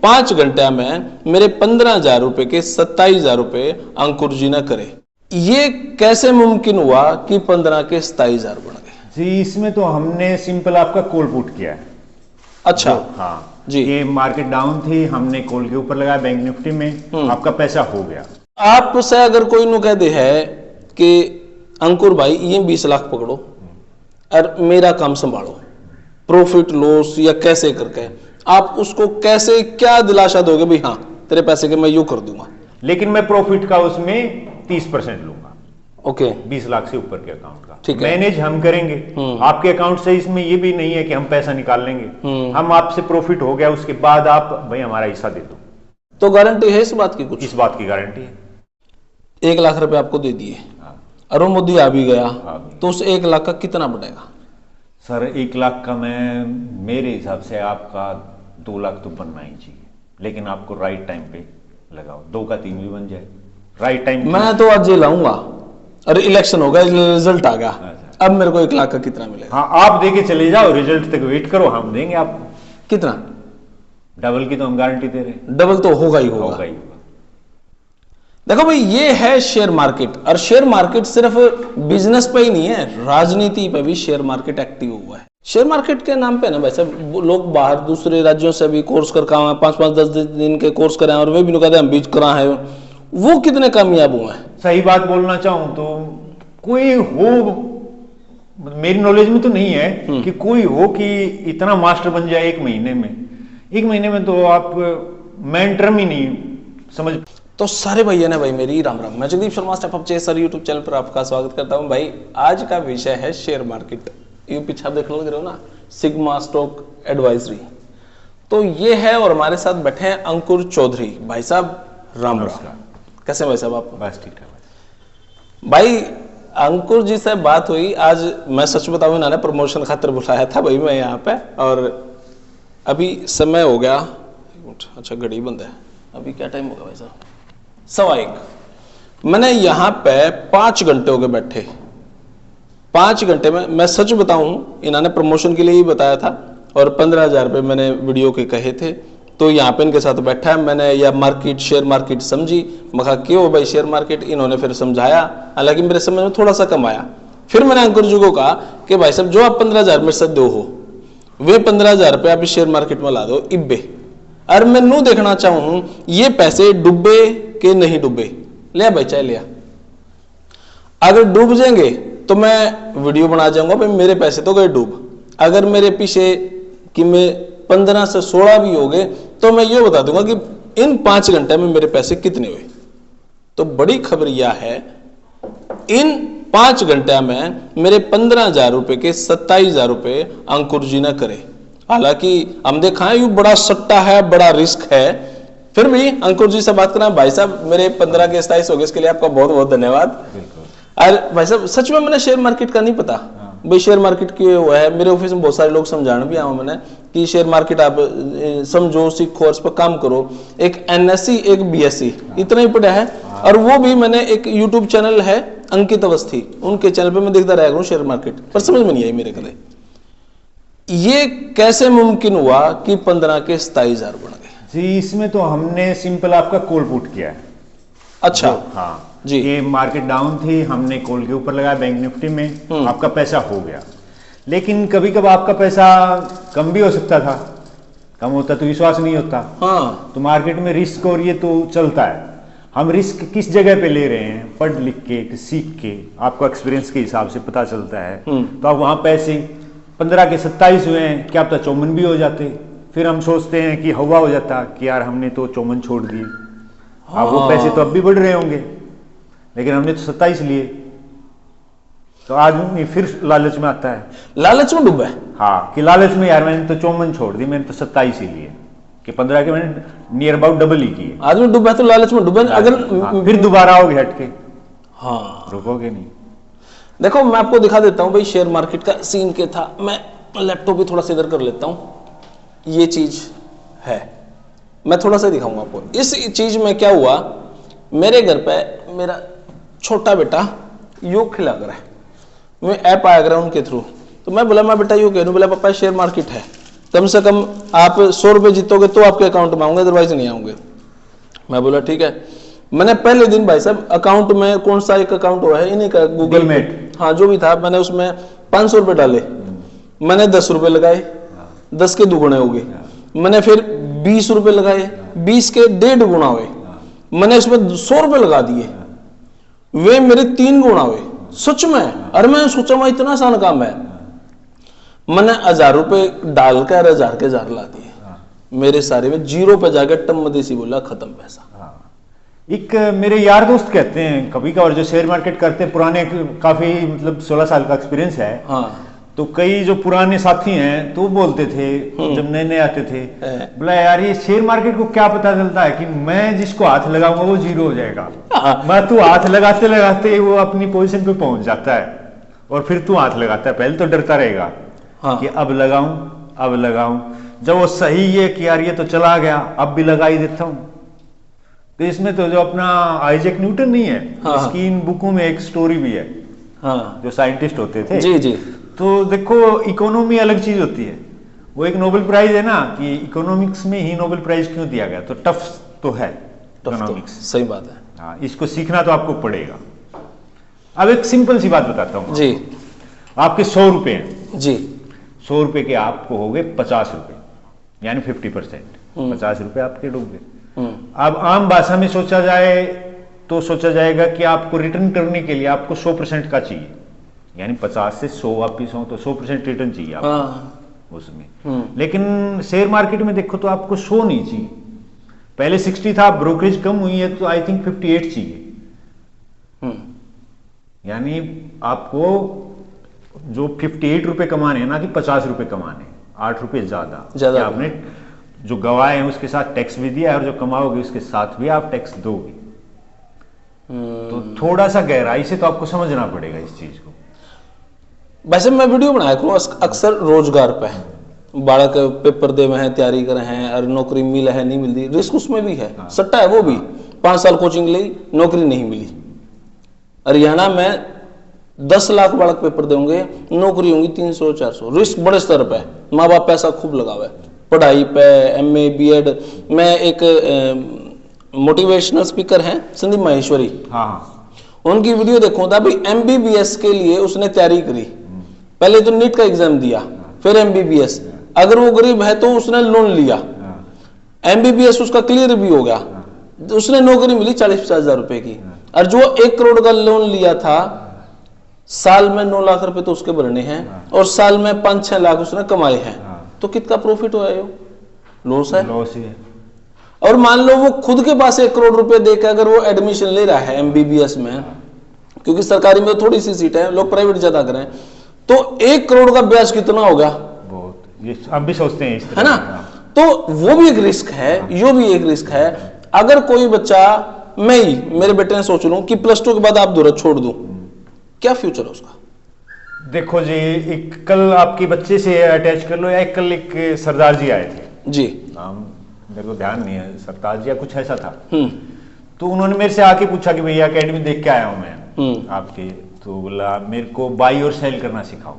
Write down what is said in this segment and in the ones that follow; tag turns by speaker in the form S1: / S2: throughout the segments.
S1: 5 घंटे में मेरे 15,000 रुपए के 27,000 रुपए अंकुर जी ने करे। ये कैसे मुमकिन हुआ कि 15 के 27,000 बन गए?
S2: जी इसमें तो हमने सिंपल आपका कॉल पुट किया है।
S1: अच्छा
S2: हाँ
S1: जी,
S2: ये मार्केट डाउन थी, हमने कॉल के ऊपर लगाया बैंक निफ्टी में, आपका पैसा हो गया।
S1: आपसे अगर कोई नु कह दे है कि अंकुर भाई ये 20 लाख पकड़ो और मेरा काम संभालो, प्रॉफिट लॉस या कैसे करके, आप उसको कैसे क्या दिलासा दोगे भाई हाँ तेरे पैसे के मैं यूं कर दूंगा?
S2: लेकिन मैं प्रॉफिट का उसमें 30% लूंगा।
S1: ओके
S2: 20 लाख से ऊपर के अकाउंट का
S1: ठीक है।
S2: मैनेज हम करेंगे आपके अकाउंट से। इसमें ये भी नहीं है कि हम पैसा निकाल लेंगे, हम आपसे प्रॉफिट हो गया उसके बाद आप भाई हमारा हिस्सा दे दो।
S1: तो गारंटी है इस बात की? कुछ
S2: इस बात की गारंटी है।
S1: 1 लाख रुपए आपको दे दिए और वो मोदी आ भी गया तो उस 1 लाख का कितना बढ़ेगा?
S2: सर 1 लाख का मैं मेरे हिसाब से आपका 2 लाख तो बनना ही चाहिए, लेकिन आपको राइट टाइम पे लगाओ, 2 का 3 भी बन जाए राइट टाइम।
S1: मैं तो आज ये लाऊंगा, अरे इलेक्शन हो गया, रिजल्ट आ गया, अब मेरे को 1 लाख का कितना मिलेगा?
S2: हाँ आप देके चले जाओ, रिजल्ट तक वेट करो, हम देंगे आपको।
S1: कितना?
S2: डबल की तो हम गारंटी दे रहे हैं।
S1: डबल तो होगा ही होगा। देखो भाई ये है शेयर मार्केट, और शेयर मार्केट सिर्फ बिजनेस पे ही नहीं है, राजनीति पे भी शेयर मार्केट एक्टिव हुआ है। शेयर मार्केट के नाम पे ना वैसे लोग बाहर दूसरे राज्यों से भी कोर्स कर 5-5-10 दिन के कोर्स कराए और वे भी कहते हैं हम बीच करा है, वो कितने कामयाब हुए हैं?
S2: सही बात बोलना चाहूं तो कोई हो, मेरी नॉलेज में तो नहीं है कि कोई हो कि इतना मास्टर बन जाए 1 महीने में। 1 महीने में तो आप मेंटर ही नहीं समझ।
S1: तो सारे भैया ने भाई मेरी राम राम, मैं Jagdeep Sharma step up chaser YouTube channel पर आपका स्वागत करता हूं। भाई आज का विषय है शेयर मार्केट। ये पीछे आप देख लो ना, सिग्मा स्टॉक एडवाइजरी, तो ये है और हमारे साथ बैठे हैं अंकुर चौधरी। भाई साहब राम राम, कैसे भाई साहब आप?
S2: बस ठीक है
S1: भाई। अंकुर जी से बात हुई आज, मैं सच बताऊं इन्होंने प्रमोशन खातिर बुलाया था भाई मैं यहाँ पे, और अभी समय हो गया, अच्छा घड़ी बंद है, अभी क्या टाइम होगा भाई साहब? 1:15। मैंने यहाँ पे 5 घंटे हो गए बैठे। 5 घंटे में मैं सच बताऊं इन्होंने प्रमोशन के लिए ही बताया था और 15,000 रुपये मैंने वीडियो के कहे थे, तो यहाँ पे इनके साथ बैठा है मैंने, या मार्केट शेयर मार्केट समझी, मैं कहा क्यों भाई शेयर मार्केट, इन्होंने फिर समझाया, हालांकि मेरे समझ में थोड़ा सा कम आया। फिर मैंने अंकुर जी को कहा कि भाई साहब जो आप 15,000 में से दो हो, वे 15,000 रुपये आप शेयर मार्केट में ला दो इब्बे, और मैं नू देखना चाहूं ये पैसे डूबे कि नहीं डूबे। लिया भाई चाहे लिया, अगर डूब जाएंगे तो मैं वीडियो बना जाऊंगा भाई मेरे पैसे तो गए डूब, अगर मेरे पीछे कि मैं 15 से 16 भी हो गए तो मैं ये बता दूंगा कि इन 5 घंटे में मेरे पैसे कितने हुए। तो बड़ी खबर यह है, इन 5 घंटे में मेरे 15,000 रुपए के 27,000 रुपए अंकुर जी ने करे। हालांकि हम देखा है ये बड़ा सट्टा है, बड़ा रिस्क है, फिर भी अंकुर जी से बात करना। भाई साहब मेरे 15 के 27 हो गए, इसके लिए आपका बहुत बहुत धन्यवाद। और भाई साहब सच में मैंने शेयर मार्केट का नहीं पता भाई, शेयर मार्केट की हुआ है, मेरे ऑफिस में बहुत सारे लोग समझाने भी आया मैंने कि शेयर मार्केट आप समझो, सीखो और इस पर काम करो। एक NSE एक BSE इतना ही पड़ा है, और वो भी मैंने एक यूट्यूब चैनल है अंकित अवस्थी, उनके चैनल पे मैं देखता रह गया शेयर मार्केट, पर समझ में नहीं आई मेरे कले ये कैसे मुमकिन हुआ कि 15 के 27,000 बन गए?
S2: जी इसमें तो हमने सिंपल आपका कॉल पुट किया है।
S1: अच्छा
S2: हाँ
S1: जी,
S2: ये मार्केट डाउन थी, हमने कॉल के ऊपर लगाया बैंक निफ्टी में, आपका पैसा हो गया। लेकिन कभी कभी आपका पैसा कम भी हो सकता था, कम होता तो विश्वास नहीं होता।
S1: हाँ
S2: तो मार्केट में रिस्क और ये तो चलता है। हम रिस्क किस जगह पे ले रहे हैं, पढ़ लिख के सीख के, आपको एक्सपीरियंस के हिसाब से पता चलता है। तो अब वहां पैसे 15 के 27 हुए हैं, क्या पता 54 भी हो जाते, फिर हम सोचते हैं कि हवा हो जाता कि यार हमने तो 54 छोड़ दिए। अब वो पैसे तो अब भी बढ़ रहे होंगे, लेकिन हमने तो 27 लिए, तो आदमी फिर लालच में आता है।
S1: लालच में डूबा है?
S2: हाँ कि लालच में यार मैंने तो 54 छोड़ दी, मैंने तो 27 ही लिए, कि 15 के मैंने नियर अबाउट डबल ही किए।
S1: आदमी डूबा तो लालच में डूबा, अगर
S2: हाँ, फिर दोबारा आओगे हटके,
S1: हाँ
S2: रुकोगे नहीं।
S1: देखो मैं आपको दिखा देता हूं भाई शेयर मार्केट का सीन क्या था। मैं लैपटॉप भी थोड़ा सा इधर कर लेता हूं, ये चीज है, मैं थोड़ा सा दिखाऊंगा आपको। इस चीज में क्या हुआ, मेरे घर पे मेरा छोटा बेटा योग खिला कर है, मैं ऐप आया करा उनके थ्रू, तो मैं बोला मैं बेटा योग कह रहा हूं, बोला पापा शेयर मार्केट है, कम से कम आप 100 रुपए जीतोगे तो आपके अकाउंट में आऊंगे, अदरवाइज नहीं आऊंगे। मैं बोला ठीक है। मैंने पहले दिन भाई साहब अकाउंट में कौन सा एक अकाउंट हुआ है इन्हीं का, गूगल
S2: Demat।
S1: हाँ जो भी था, मैंने उसमें 500 रुपए डाले। मैंने 10 रुपए लगाए, 10 के दुगुने हो गए। मैंने फिर 20 रुपए लगाए, 20 के 1.5 गुना हुए। मैंने इसमें 100 रुपए लगा दिए, वे मेरे 3 गुना हुए सच में। अरे मैं सोचा मैं इतना आसान काम है। मैंने 1000 रुपए डालकर 1000 के 1000 ला दिए, मेरे सारे में जीरो पे जाकर टम मदेसी बोला खत्म पैसा।
S2: एक मेरे यार दोस्त कहते हैं कभी कभार, जो शेयर मार्केट करते हैं, पुराने, काफी मतलब 16 साल का एक्सपीरियंस है।
S1: हाँ।
S2: तो कई जो पुराने साथी हैं तो बोलते थे जब नए नए आते थे, बोला यार ये शेयर मार्केट को क्या पता चलता है कि मैं जिसको हाथ लगाऊंगा वो जीरो हो जाएगा। मैं तू हाथ लगाते लगाते वो अपनी पोजीशन पे पहुंच जाता है, और फिर तू हाथ लगाता है, पहले तो डरता रहेगा कि अब लगाऊं। जब वो सही है कि यार ये तो चला गया, अब भी लगा ही देता हूं। तो इसमें तो जो अपना आइजैक न्यूटन नहीं है, इसकी इन बुकों में एक स्टोरी भी है। जो साइंटिस्ट होते थे
S1: जी जी।
S2: तो देखो इकोनॉमी अलग चीज होती है, वो एक नोबेल प्राइज है ना, कि इकोनॉमिक्स में ही नोबेल प्राइज क्यों दिया गया, तो टफ तो है इकोनॉमिक्स।
S1: सही बात है।
S2: हाँ, इसको सीखना तो आपको पड़ेगा। अब एक सिंपल सी बात बताता हूँ
S1: जी।
S2: आपके 100 रुपए हैं
S1: जी।
S2: 100 रुपए के आपको हो गए 50 रुपए, यानी 50%। 50 रुपए आपके डूब गए। अब आम भाषा में सोचा जाए तो सोचा जाएगा कि आपको रिटर्न करने के लिए आपको 100% का चाहिए, यानी 50 से 100 वापिस हो तो 100% रिटर्न चाहिए आपको उसमें। लेकिन शेयर मार्केट में देखो तो आपको 100 नहीं चाहिए। पहले 60 था, ब्रोकरेज कम हुई है तो आई थिंक 58 चाहिए। यानी आपको जो 58 रुपए कमाने हैं ना कि 50 रुपए कमाने, 8 रुपए ज्यादा आपने जो गवाए हैं उसके साथ टैक्स भी दिया, और जो कमाओगे उसके साथ भी आप टैक्स दोगे। तो थोड़ा सा गहराई से तो आपको समझना पड़ेगा इस चीज को।
S1: वैसे मैं वीडियो बनाया करूँ अक्सर रोजगार पे, बालक पेपर दे हैं, तैयारी कर हैं, और नौकरी मिल है नहीं मिलती, रिस्क उसमें भी है। सट्टा है वो भी। 5 साल कोचिंग ली, नौकरी नहीं मिली। हरियाणा में 10 लाख बालक पेपर देंगे, नौकरी होंगी 300-400। रिस्क बड़े स्तर पे, माँ बाप पैसा खूब लगावे पढ़ाई पे, MA BEd। मैं एक मोटिवेशनल स्पीकर हैं संदीप माहेश्वरी, उनकी वीडियो देखो था भाई। MBBS के लिए उसने तैयारी करी, पहले तो नीट का एग्जाम दिया, फिर MBBS। अगर वो गरीब है तो उसने लोन लिया, MBBS उसका क्लियर भी हो गया, उसने नौकरी मिली 40-50 हजार रुपए की। और जो 1 करोड़ का लोन लिया था, साल में 9 लाख रुपए तो उसके भरने हैं, और साल में 5-6 लाख उसने कमाए हैं। तो कितना प्रॉफिट हुआ है? लॉस है।
S2: लॉस ही है।
S1: और मान लो वो खुद के पास 1 करोड़ रुपए देकर अगर वो एडमिशन ले रहा है MBBS में, क्योंकि सरकारी में थोड़ी सी सीट है, लोग प्राइवेट ज्यादा करें, तो 1 करोड़ का ब्याज कितना होगा?
S2: बहुत। ये हम भी सोचते हैं इस तरह,
S1: है ना? तो वो भी एक रिस्क है, यो भी एक रिस्क है। अगर कोई बच्चा, मैं ही मेरे बेटे ने सोच लूं कि +2 के बाद आप दूर छोड़ दूं, क्या फ्यूचर है उसका?
S2: देखो जी, एक कल आपके बच्चे से अटैच कर लो, या एक कल एक सरदार जी आए थे
S1: जी,
S2: नाम मेरे को ध्यान नहीं है, सरताज जी या कुछ ऐसा था। तो उन्होंने मेरे से आके पूछा कि भैया एकेडमी देख के आया हूं मैं आपके, तो बोला मेरे को बाई और सेल करना सिखाओ।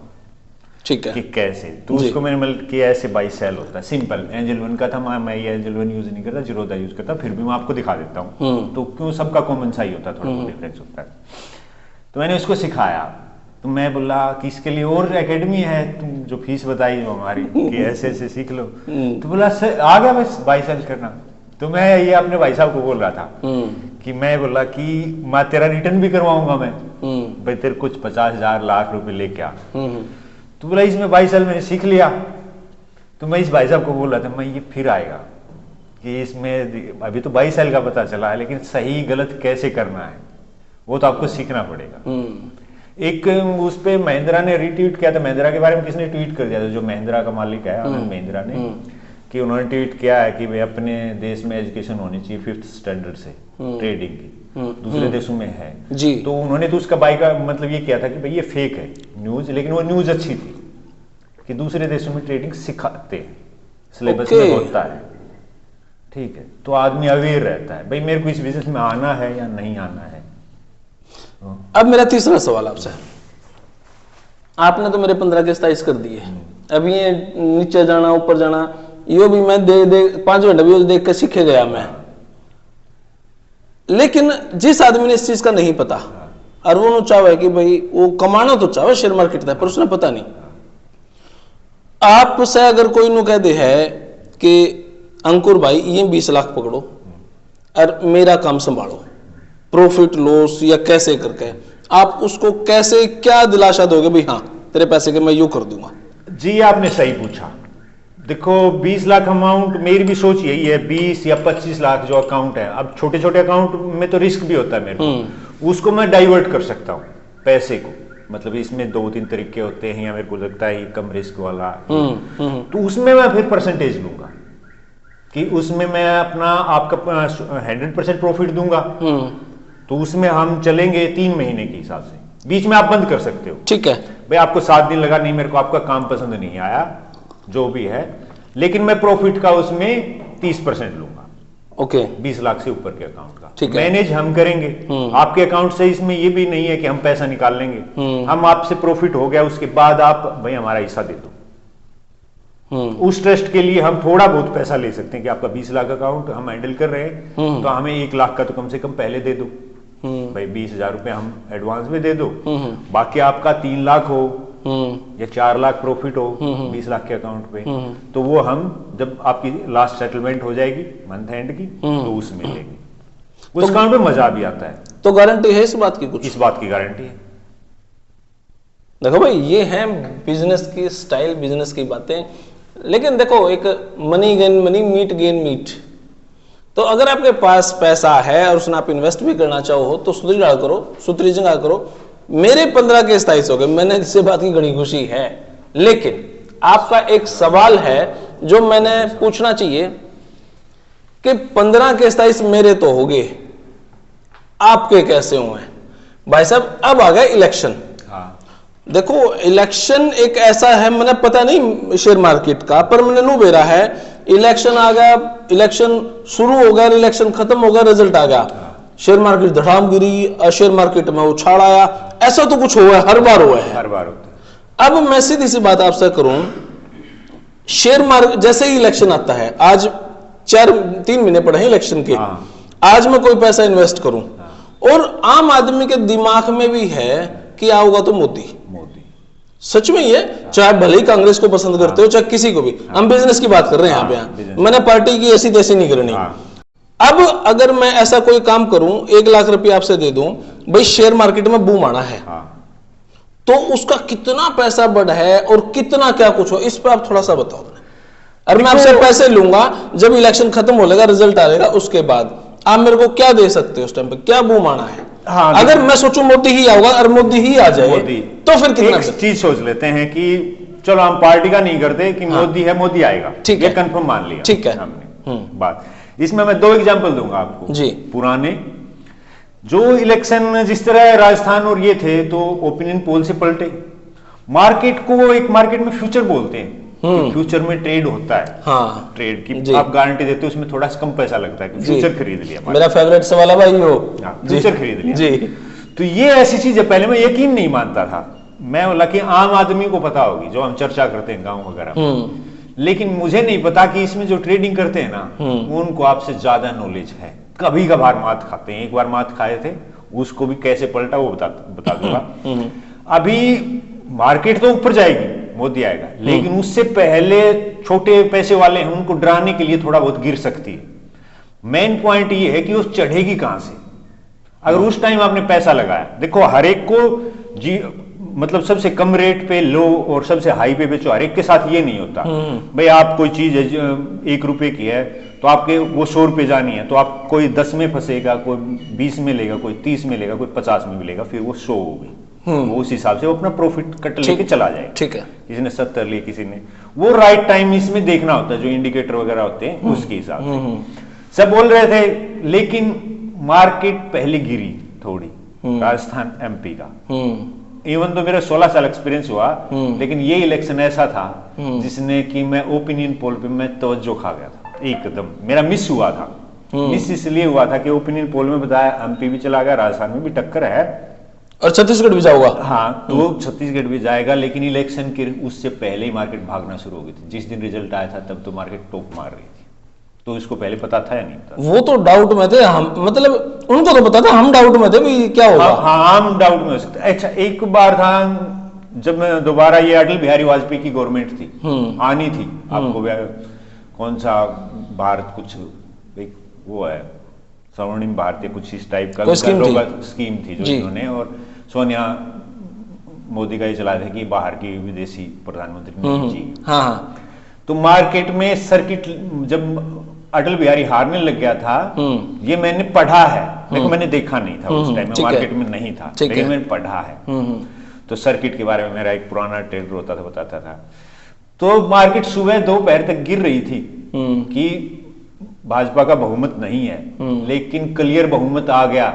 S1: ठीक है।
S2: कि कैसे? तो उसको मैंने मतलब कि ऐसे बाई सेल होता है, सिंपल। एंजल वन का था, मैं ये एंजल वन यूज नहीं करता, जीरोधा यूज करता, फिर भी मैं आपको दिखा देता हूँ। तो क्यों सबका कॉमन सा ही होता है, थोड़ा बहुत डिफरेंस होता है। तो मैंने उसको सिखाया। तो मैं बोला कि इसके लिए और एकेडमी है, तुम जो फीस बताई हो हमारी कि ऐसे ऐसे सीख लो। तो बोला सर आ गया बस बाई सेल करना। तो मैं ये अपने भाई साहब को बोल रहा था कि मैं बोला कि मैं तेरा रिटर्न भी करवाऊंगा मैं, भाई तेरे कुछ 50,000 लाख रुपए लेके आ। तो बोला इसमें 22 साल मैंने सीख लिया। तो मैं इस भाई साहब को बोल रहा था, मैं ये फिर आएगा कि इसमें अभी तो 22 साल का पता चला है, लेकिन सही गलत कैसे करना है वो तो आपको सीखना पड़ेगा। एक उस पे महिंद्रा ने रीट्वीट किया था, महिंद्रा के बारे में किसने ट्वीट कर दिया था, जो महिंद्रा का मालिक है आनंद महिंद्रा ने, कि उन्होंने ट्वीट किया है कि भाई अपने देश में एजुकेशन होनी चाहिए 5th स्टैंडर्ड से ट्रेडिंग की, दूसरे देशों में है जी। तो उन्होंने तो उसका बाई का मतलब ये किया था कि भाई ये फेक है न्यूज, लेकिन वो न्यूज अच्छी थी कि दूसरे देशों में ट्रेडिंग सिखाते हैं, सिलेबस में होता है। ठीक है, तो आदमी अवेयर रहता है भाई मेरे को इस बिजनेस में आना है या नहीं आना है। अब
S1: मेरा तीसरा सवाल आपसे, आपने तो मेरे 15 के 27 कर दिए, अभी ये नीचे जाना ऊपर जाना यो भी मैं 5 घंटे भी देख कर सीखे गया मैं। लेकिन जिस आदमी ने इस चीज का नहीं पता और वो चाहे कि भाई वो कमाना तो चाहे शेयर मार्केट था पर उसने पता नहीं। आपसे अगर कोई नु कह दे है कि अंकुर भाई ये 20 लाख पकड़ो और मेरा काम संभालो, प्रॉफिट लॉस या कैसे करके, आप उसको कैसे क्या दिलासा दोगे भाई हाँ तेरे पैसे के मैं यूं कर दूंगा?
S2: जी आपने सही पूछा। देखो 20 लाख अमाउंट, मेरी भी सोच यही है 20 या 25 लाख जो अकाउंट है। अब छोटे छोटे अकाउंट में तो रिस्क भी होता है मेरे को, उसको मैं डाइवर्ट कर सकता हूँ पैसे को। मतलब इसमें 2-3 तरीके होते हैं या मेरे को लगता है कम रिस्क वाला, तो उसमें मैं फिर परसेंटेज लूंगा कि उसमें मैं अपना आपका 100% प्रॉफिट दूंगा। तो उसमें हम चलेंगे 3 महीने के हिसाब से, बीच में आप बंद कर सकते हो।
S1: ठीक है
S2: भाई आपको 7 दिन लगा, नहीं मेरे को आपका काम पसंद नहीं आया जो भी है, लेकिन मैं प्रॉफिट का उसमें 30% लूंगा।
S1: ओके
S2: 20 लाख से ऊपर के अकाउंट का
S1: ठीक है।
S2: मैनेज हम करेंगे आपके अकाउंट से। इसमें ये भी नहीं है कि हम पैसा निकाल लेंगे, हम आपसे प्रॉफिट हो गया उसके बाद आप भाई हमारा हिस्सा दे दो। उस ट्रस्ट के लिए हम थोड़ा बहुत पैसा ले सकते हैं कि आपका 20 लाख अकाउंट हम हैंडल कर रहे हैं, तो हमें 1 लाख का तो कम से कम पहले दे दो भाई, 20,000 रुपए हम एडवांस में दे दो। बाकी आपका 3 लाख हो या 4 लाख प्रॉफिट हो 20 लाख के अकाउंट पे, तो वो हम जब आपकी लास्ट सेटलमेंट हो जाएगी मंथ एंड की तो उसमें लेंगे। उस अकाउंट में मजा भी आता है।
S1: तो गारंटी है इस बात की? कुछ
S2: इस बात की गारंटी है।
S1: देखो भाई ये है बिजनेस की स्टाइल, बिजनेस की बातें। लेकिन देखो एक money gain money, meat gain meat. तो अगर आपके पास पैसा है और उसमें आप इन्वेस्ट भी करना चाहो तो सुधरी करो, सुतरी जगह करो। मेरे 15 के 27 हो गए, मैंने इससे बात की बड़ी खुशी है। लेकिन आपका एक सवाल है जो मैंने पूछना चाहिए कि 15 के 27 मेरे तो हो गए, आपके कैसे हुए? भाई साहब अब आ गया इलेक्शन। देखो इलेक्शन एक ऐसा है, मैंने पता नहीं शेयर मार्केट का, पर मैंने नु बेरा है इलेक्शन आ गया, इलेक्शन शुरू हो गया, इलेक्शन खत्म हो गया, रिजल्ट आ गया, शेयर मार्केट धड़ाम गिरी, शेयर मार्केट में उछाल आया। ऐसा तो कुछ हुआ है, हर बार हुआ है,
S2: हर बार होता है।
S1: अब मैं सीधी सी बात आपसे करूं, शेयर मार्केट जैसे ही इलेक्शन आता है, आज 3 महीने पड़े हैं इलेक्शन के, आज मैं कोई पैसा इन्वेस्ट करूं और आम आदमी के दिमाग में भी है कि आओगा तो मोदी। सच में ये, चाहे भले ही कांग्रेस को पसंद करते हो चाहे किसी को भी, हम बिजनेस की बात कर रहे हैं यहाँ पे, मैंने पार्टी की ऐसी तैसी नहीं करनी। अब अगर मैं ऐसा कोई काम करूं, 1 लाख रुपया आपसे दे दूं, भाई शेयर मार्केट में बूम आना है, तो उसका कितना पैसा बढ़ा है और कितना क्या कुछ हो, इस पर आप थोड़ा सा बताओ। और मैं आपसे पैसे लूंगा, जब इलेक्शन खत्म हो जाएगा, रिजल्ट आएगा, उसके बाद आप मेरे को क्या दे सकते हो, उस टाइम पे क्या बूम आना है? अगर मैं सोचूं मोदी ही आऊगा और मोदी ही आ जाए तो फिर कितना?
S2: एक चीज सोच लेते हैं कि चलो हम पार्टी का नहीं करते कि मोदी है, मोदी आएगा, ठीक है, कंफर्म मान लिया,
S1: ठीक है
S2: हमने बात। इसमें मैं 2 एग्जांपल दूंगा आपको
S1: जी।
S2: पुराने जो इलेक्शन जिस तरह राजस्थान और ये थे, तो ओपिनियन पोल से पलटे। मार्केट को एक मार्केट में फ्यूचर बोलते हैं, फ्यूचर में ट्रेड होता है, ट्रेड की आप गारंटी देते हो, उसमें थोड़ा सा कम पैसा लगता है, फ्यूचर खरीद लिया।
S1: मेरा फेवरेट सवाल है भाई वो,
S2: फ्यूचर खरीद लिया
S1: जी।
S2: तो ये ऐसी चीज है, पहले मैं यकीन नहीं मानता था, मैं बोला कि आम आदमी को पता होगी जो हम चर्चा करते हैं गांव वगैरह, लेकिन मुझे नहीं पता कि इसमें जो ट्रेडिंग करते हैं ना, उनको आपसे ज्यादा नॉलेज है। कभी कभार मात खाते हैं, एक बार मात खाए थे, उसको भी कैसे पलटा वो बता दूंगा। अभी मार्केट तो ऊपर जाएगी, मोदी आएगा, लेकिन उससे पहले छोटे पैसे वाले हैं, उनको डराने के लिए थोड़ा बहुत गिर सकती है। मेन पॉइंट ये है कि वो चढ़ेगी कहां से, अगर उस टाइम आपने पैसा लगाया। देखो हर एक को जी, मतलब सबसे कम रेट पे लो और सबसे हाई पे बेचो, हर एक के साथ ये नहीं होता। भाई आप कोई चीज 1 रुपए की है तो आपके वो 100 रुपए जानी है, तो आप कोई 10 में फंसेगा, कोई 20 में लेगा, कोई 30 में लेगा, कोई 50 में भी लेगा, फिर वो 100 होगी। वो उस हिसाब से वो अपना प्रॉफिट कट लेके चला जाएगा।
S1: ठीक है,
S2: किसी ने 70 लिए, किसी ने, वो राइट टाइम इसमें देखना होता है, जो इंडिकेटर वगैरह होते हैं उसके हिसाब से। सब बोल रहे थे, लेकिन मार्केट पहले गिरी थोड़ी, राजस्थान MP का। इवन तो मेरा 16 साल एक्सपीरियंस हुआ, लेकिन ये इलेक्शन ऐसा था जिसने कि मैं ओपिनियन पोल पे मैं तवज्जो खा गया था एकदम। मेरा मिस हुआ था, मिस इसलिए हुआ था कि ओपिनियन पोल में बताया MP भी चला गया, राजस्थान में भी टक्कर है,
S1: और छत्तीसगढ़ भी जाऊंगा।
S2: हाँ, तो छत्तीसगढ़ भी जाएगा, लेकिन इलेक्शन के उससे पहले ही मार्केट भागना शुरू हो गई थी। जिस दिन रिजल्ट आया था तब तो मार्केट टॉप मार रही थी। तो इसको पहले पता था या नहीं पता?
S1: वो तो डाउट में थे हम, मतलब उनको तो पता था, हम डाउट में थे भाई क्या होगा।
S2: हाँ, हम डाउट में हो सकते। अच्छा, एक बार था जब मैं दोबारा ये अटल बिहारी वाजपेयी की गवर्नमेंट थी, आनी थी, आपको कौन सा भारत कुछ एक वो है स्वर्णिम भारतीय कुछ इस टाइप का स्कीम थी जो इन्होंने, और सोनिया मोदी का ये चला था कि बाहर की विदेशी प्रधानमंत्री नहीं चाहिए।
S1: हाँ।
S2: तो मार्केट में सर्किट जब अटल बिहारी हारने लग गया था, ये मैंने पढ़ा है, लेकिन मैंने देखा नहीं था उस टाइम में, मार्केट में नहीं था, लेकिन मैंने पढ़ा है। तो सर्किट के बारे में मेरा एक पुराना ट्रेडर होता था, बताता था। तो मार्केट सुबह दोपहर तक गिर रही थी कि भाजपा का बहुमत नहीं है, लेकिन क्लियर बहुमत आ गया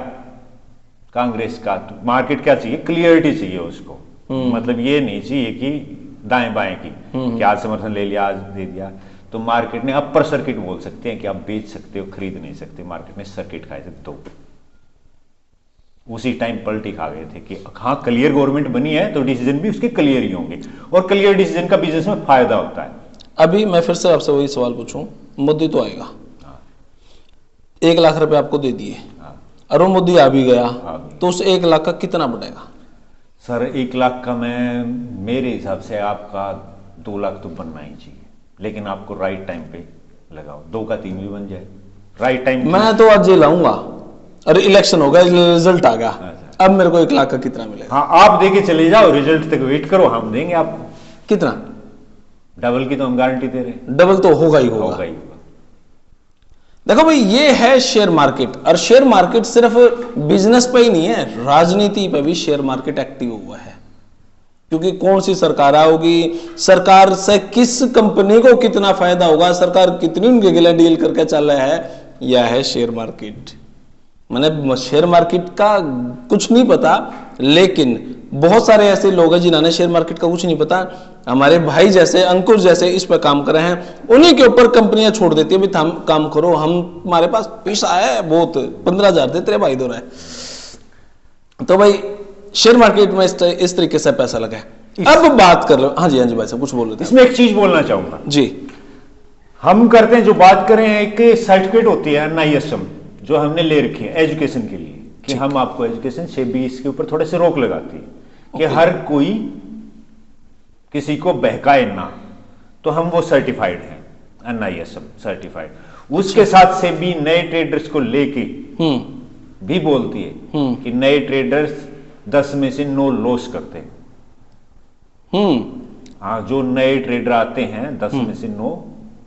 S2: कांग्रेस का। तो मार्केट क्या चाहिए? क्लियरिटी चाहिए उसको, मतलब ये नहीं चाहिए कि दाएं बाएं की, कि आज समर्थन ले लिया, आज दे दिया। तो मार्केट ने अपर सर्किट बोल सकते हैं कि आप बेच सकते हो, खरीद नहीं सकते। मार्केट ने सर्किट खाए थे तो उसी टाइम पलटी खा गए थे कि हाँ, क्लियर गवर्नमेंट बनी है तो डिसीजन भी उसके क्लियर ही होंगे, और क्लियर डिसीजन का बिजनेस में फायदा होता है।
S1: अभी मैं फिर से आपसे वही सवाल पूछूं, मोदी तो आएगा, 1 लाख रुपए आपको दे दिए, और वो मोदी आ भी गया, तो उस 1 लाख का कितना बढ़ेगा?
S2: सर 1 लाख का मेरे हिसाब से आपका 2 लाख तो बनना ही चाहिए, लेकिन आपको राइट टाइम पे लगाओ। 2 का 3 भी बन जाए राइट टाइम।
S1: मैं तो आज ये लाऊंगा, और इलेक्शन होगा, रिजल्ट आ गया, अब मेरे को 1 लाख का कितना मिलेगा?
S2: हाँ, आप देके चले जाओ, रिजल्ट तक वेट करो, हम देंगे आपको।
S1: कितना?
S2: डबल की तो हम गारंटी दे रहे हैं।
S1: डबल तो होगा ही होगा। देखो भाई, ये है शेयर मार्केट, और शेयर मार्केट सिर्फ बिजनेस पे ही नहीं है, राजनीति पे भी शेयर मार्केट एक्टिव हुआ है। क्योंकि कौन सी सरकार आओगी, सरकार से किस कंपनी को कितना फायदा होगा, सरकार कितनी उनके खिलाफ डील करके चल रहा है, यह है शेयर मार्केट। मैंने शेयर मार्केट का कुछ नहीं पता, लेकिन बहुत सारे ऐसे लोग हैं जिन्होंने शेयर मार्केट का कुछ नहीं पता। हमारे भाई जैसे, अंकुश जैसे इस पर काम कर रहे हैं, उन्हीं के ऊपर कंपनियां छोड़ देती है, भाई काम करो, हमारे पास पैसा है बहुत, 15,000 दे तेरे भाई दो रहा है। तो भाई शेयर मार्केट में इस तरीके से पैसा लगा है। अब बात कर लो। हाँ जी भाई साहब कुछ बोल रहे थे।
S2: इसमें एक चीज बोलना चाहूंगा
S1: जी।
S2: हम करते हैं, जो बात करें, एक सर्टिफिकेट होती है NISM जो हमने ले रखी है एजुकेशन के लिए, कि हम आपको एजुकेशन से भी इसके ऊपर थोड़े से रोक लगाती है कि हर कोई किसी को बहकाए ना। तो हम वो सर्टिफाइड हैं, NISM सर्टिफाइड। उसके साथ से भी नए ट्रेडर्स को लेके भी बोलती है कि नए ट्रेडर्स 10 में से 9 लॉस करते हैं। हाँ, जो नए ट्रेडर आते हैं 10 में से 9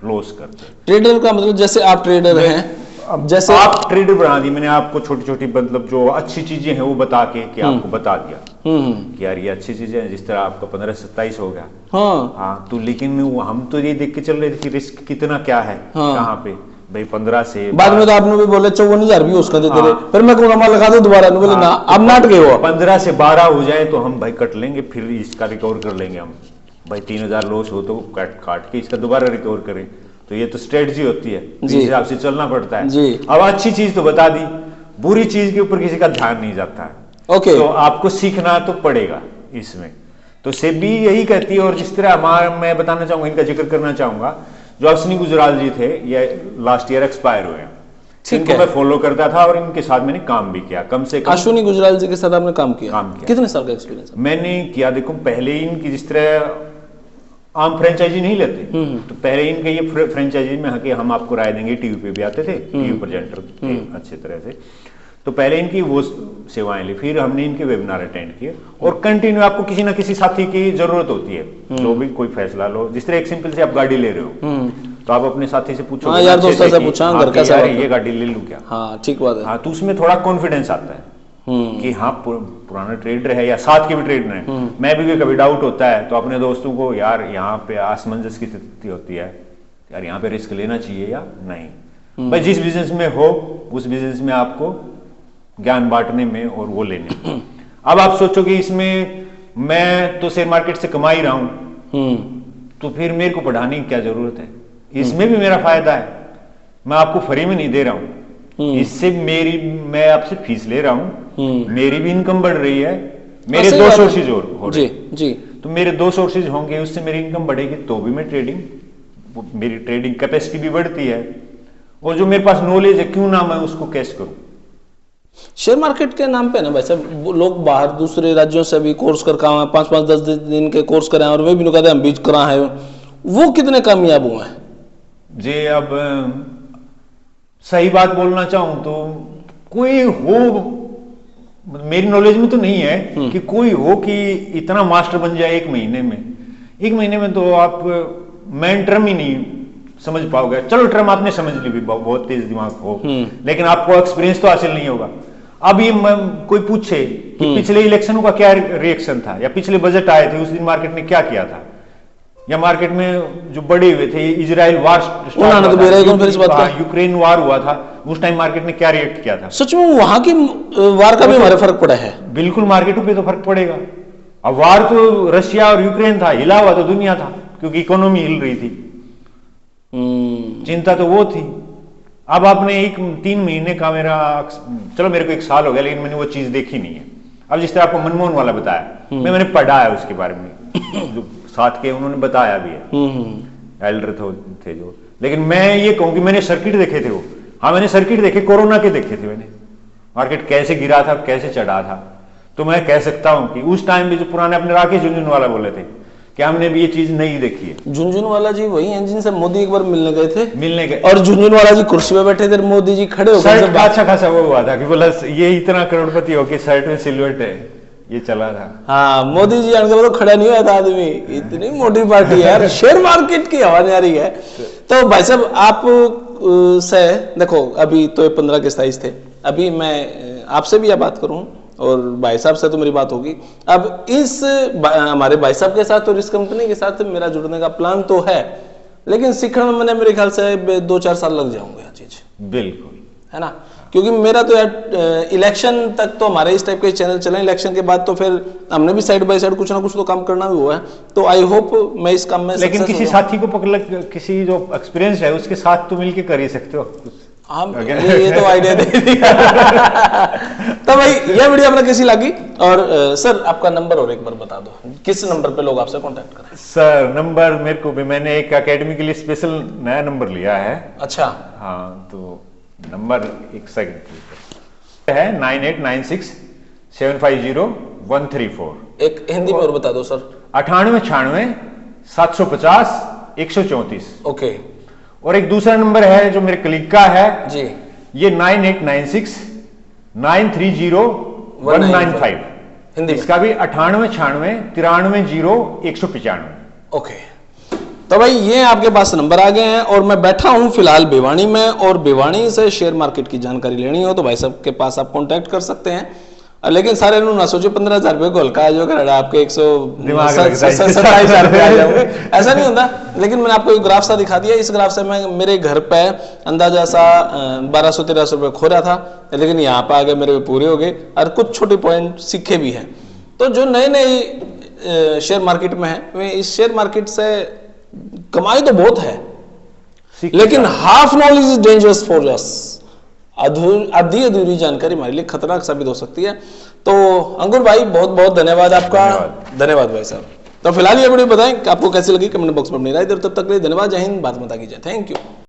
S2: लॉस करते हैं।
S1: ट्रेडर का मतलब जैसे आप ट्रेडर हैं,
S2: अब जैसे आप ट्रेडर बना दी, मैंने आपको छोटी छोटी मतलब जो अच्छी चीजें हैं वो बता के कि आपको बता दिया कि यार ये अच्छी चीजें हैं, जिस तरह आपका 15 से 27 हो गया। हाँ, तो लेकिन हम तो ये देख के चल रहे थे कि रिस्क कितना क्या है, कहाँ पे भाई 15 से।
S1: बाद में तो आपने भी बोले 54,000 भी उसका देते रहे, फिर मैं कहूँगा लगा दो दोबारा, बोले ना अब नाट गए हो।
S2: 15 से 12 हो जाए तो हम भाई कट लेंगे, फिर इसका रिकवर कर लेंगे हम। भाई 3,000 लॉस हो तो काट के इसका दोबारा रिकवर करें। तो ये तो स्ट्रेटजी होती है, इस हिसाब से चलना पड़ता है जी। अब अच्छी चीज तो बता दी, बुरी चीज के ऊपर किसी का ध्यान नहीं जाता है।
S1: ओके।
S2: तो आपको सीखना तो पड़ेगा इसमें। तो सेबी यही कहती है। और जिस तरह मैं बताना चाहूंगा, इनका जिक्र करना चाहूंगा, जो अश्विनी गुजराल जी थे, ये लास्ट ईयर एक्सपायर हुए हैं। इनको मैं फॉलो करता था और इनके साथ मैंने काम भी किया, कम से कम।
S1: अश्विनी गुजराल जी के साथ आपने काम किया? कितने साल का एक्सपीरियंस?
S2: मैंने किया, देखो पहले इनकी जिस तरह आम फ्रेंचाइजी नहीं लेते, तो पहले इनके ये फ्रेंचाइजी में कि हम आपको राय देंगे, टीवी पे भी आते थे, टीवी प्रेजेंटर थे अच्छे तरह से। तो पहले इनकी वो सेवाएं ली, फिर हमने इनके वेबिनार अटेंड किए, और कंटिन्यू आपको किसी ना किसी साथी की जरूरत होती है। जो भी कोई फैसला लो, जिस तरह एक सिंपल से आप गाड़ी ले रहे हो, तो आप अपने साथी से पूछो,
S1: यार दोस्तों से पूछा घर कैसा है,
S2: ये गाड़ी ले लूं क्या?
S1: हाँ ठीक बात है।
S2: हाँ, तो उसमें थोड़ा कॉन्फिडेंस आता है कि हाँ पुराना ट्रेडर है या साथ के भी ट्रेडर है। मैं भी कभी डाउट होता है तो अपने दोस्तों को, यार यहाँ पे असमंजस की स्थिति होती है, यार यहाँ पे रिस्क लेना चाहिए या नहीं। भाई जिस बिजनेस में हो उस बिजनेस में आपको ज्ञान बांटने में और वो लेने में। अब आप सोचो कि इसमें मैं तो शेयर मार्केट से कमा ही रहा हूं, तो फिर मेरे को पढ़ाने की क्या जरूरत है? इसमें भी मेरा फायदा है, मैं आपको फ्री में नहीं दे रहा हूं। इससे मैं आपसे फीस ले रहा हूं, मेरी भी इनकम बढ़ रही है, मेरे
S1: सही
S2: दो
S1: बात है।
S2: सोर्सेज और हो रहे
S1: जी
S2: हैं।
S1: जी
S2: तो मेरे दो सोर्सेज होंगे, उससे मेरी इनकम बढ़ेगी तो भी मैं मेरी ट्रेडिंग कैपेसिटी भी बढ़ती है, और जो मेरे पास नॉलेज है क्यों ना मैं उसको कैश करूं।
S1: शेयर मार्केट के नाम पे ना भाई साहब वो लोग बाहर दूसरे राज्यों से भी कोर्स कर आए, 5-5 10 दिन के कोर्स कराए और वे भी कहते हैं हम बीच करा है, वो कितने कामयाब हुए हैं?
S2: जी अब सही बात बोलना चाहूं तो कोई हो, मेरी नॉलेज में तो नहीं है कि कोई हो कि इतना मास्टर बन जाए 1 महीने में। 1 महीने में तो आप मैन टर्म ही नहीं समझ पाओगे। चलो टर्म आपने समझ ली भी, बहुत तेज दिमाग हो, लेकिन आपको एक्सपीरियंस तो हासिल नहीं होगा। अब ये कोई पूछे कि पिछले इलेक्शनों का क्या रिएक्शन था, या पिछले बजट आए थे उस दिन मार्केट ने क्या किया था, या मार्केट में जो बढ़े हुए थे इजराइल वार यूक्रेन वार हुआ था उस टाइम मार्केट ने क्या रिएक्ट किया था।
S1: सच में वहां की वार का भी हमारे फर्क पड़ा है।
S2: बिल्कुल मार्केटों पे तो फर्क पड़ेगा। अब वार तो रशिया और यूक्रेन था, हिला हुआ तो दुनिया था क्योंकि इकोनॉमी हिल रही थी, चिंता तो वो थी। अब आपने 3 महीने का चलो मेरे को 1 साल हो गया, लेकिन मैंने वो चीज देखी नहीं है। अब जिस तरह आपको मनमोहन वाला बताया, मैंने पढ़ा है उसके बारे में, जो साथ के उन्होंने बताया भी है, एल्डर थे जो। लेकिन मैं ये कहूं कि मैंने सर्किट देखे थे वो, हाँ मैंने सर्किट देखे, कोरोना के देखे थे मैंने, मार्केट कैसे गिरा था कैसे चढ़ा था। तो मैं कह सकता हूं कि उस टाइम भी जो पुराने अपने राकेश झुनझुनवाला बोले थे कि हमने भी ये चीज नहीं देखी है।
S1: झुनझुनवाला जी वही हैं जिनसे मोदी एक बार मिलने गए थे,
S2: गए
S1: और झुनझुनवाला जी कुर्सी पे बैठे थे, मोदी जी खड़े होकर
S2: अच्छा खासा वो हुआ था कि बोला ये इतना करोड़पति हो कि शर्ट में सिल्वर है, ये चला था।
S1: हाँ मोदी जी आने तो खड़ा नहीं हुआ था आदमी, इतनी मोटी पार्टी है यार। शेयर मार्केट की हवा नहीं आ रही है। तो भाई साहब आप से देखो, अभी तो 15 के 27 थे, अभी मैं आपसे भी यह बात करूं और भाई साहब से तो मेरी बात होगी। अब इस हमारे भाई साहब के साथ और इस कंपनी के साथ मेरा जुड़ने का प्लान तो है, लेकिन सीखने में मैंने मेरे ख्याल से 2-4 साल लग जाऊंगे यह चीज।
S2: बिल्कुल
S1: है ना, क्योंकि मेरा तो यार इलेक्शन तक तो हमारे इस टाइप के चैनल चले, इलेक्शन के बाद तो फिर हमने भी साइड बाय साइड कुछ ना कुछ तो काम करना भी हुआ है। तो आई होप मैं इस काम में
S2: लेकिन किसी साथी को पकड़, किसी जो एक्सपीरियंस है उसके साथ तो मिलके कर ही सकते हो
S1: हम। ये तो आइडिया दे दिया। तो भाई ये वीडियो आपने कैसी लगी, और सर आपका नंबर और एक बार बता दो, किस नंबर पे लोग आपसे कांटेक्ट करें? सर
S2: नंबर मेरे को भी, मैंने एक एकेडमी के लिए स्पेशल नया नंबर लिया है।
S1: अच्छा
S2: हाँ, तो नंबर 1 सेकंड है 9896750134।
S1: एक हिंदी में और बता दो सर।
S2: 9896 750 134।
S1: ओके।
S2: और एक दूसरा नंबर है जो मेरे कलीग का है
S1: जी,
S2: ये 9896 930 195।
S1: हिंदी
S2: इसका भी 9896 93 195।
S1: ओके। तो भाई ये आपके पास नंबर आ गए हैं, और मैं बैठा हूं फिलहाल भिवानी में, और भिवानी से शेयर मार्केट की जानकारी लेनी हो तो भाई साहब के पास आप कांटेक्ट कर सकते हैं। लेकिन सारे ना सोचो 15,000 रुपये को हल्का जो कर आपके 127,000 रुपये आ जाओगे, ऐसा नहीं होता। लेकिन मैंने आपको एक ग्राफ सा दिखा दिया, इस ग्राफ से मैं मेरे घर पे अंदाजा सा 1200-1300 रुपये खो रहा था, लेकिन यहाँ पे आगे मेरे पूरे हो गए, और कुछ छोटे पॉइंट सीखे भी हैं। तो जो नए नए शेयर मार्केट में है, वे इस शेयर मार्केट से कमाई तो बहुत है, लेकिन half knowledge is dangerous for us. आधी अधूरी जानकारी हमारे लिए खतरनाक साबित हो सकती है। तो अंकुर भाई बहुत बहुत धन्यवाद आपका। धन्यवाद भाई साहब। तो फिलहाल ये वीडियो बताएं कि आपको कैसी लगी, कमेंट बॉक्स में अपनी राय दें। तब तक के लिए धन्यवाद। जय हिंद। भारत माता की जय। Thank you.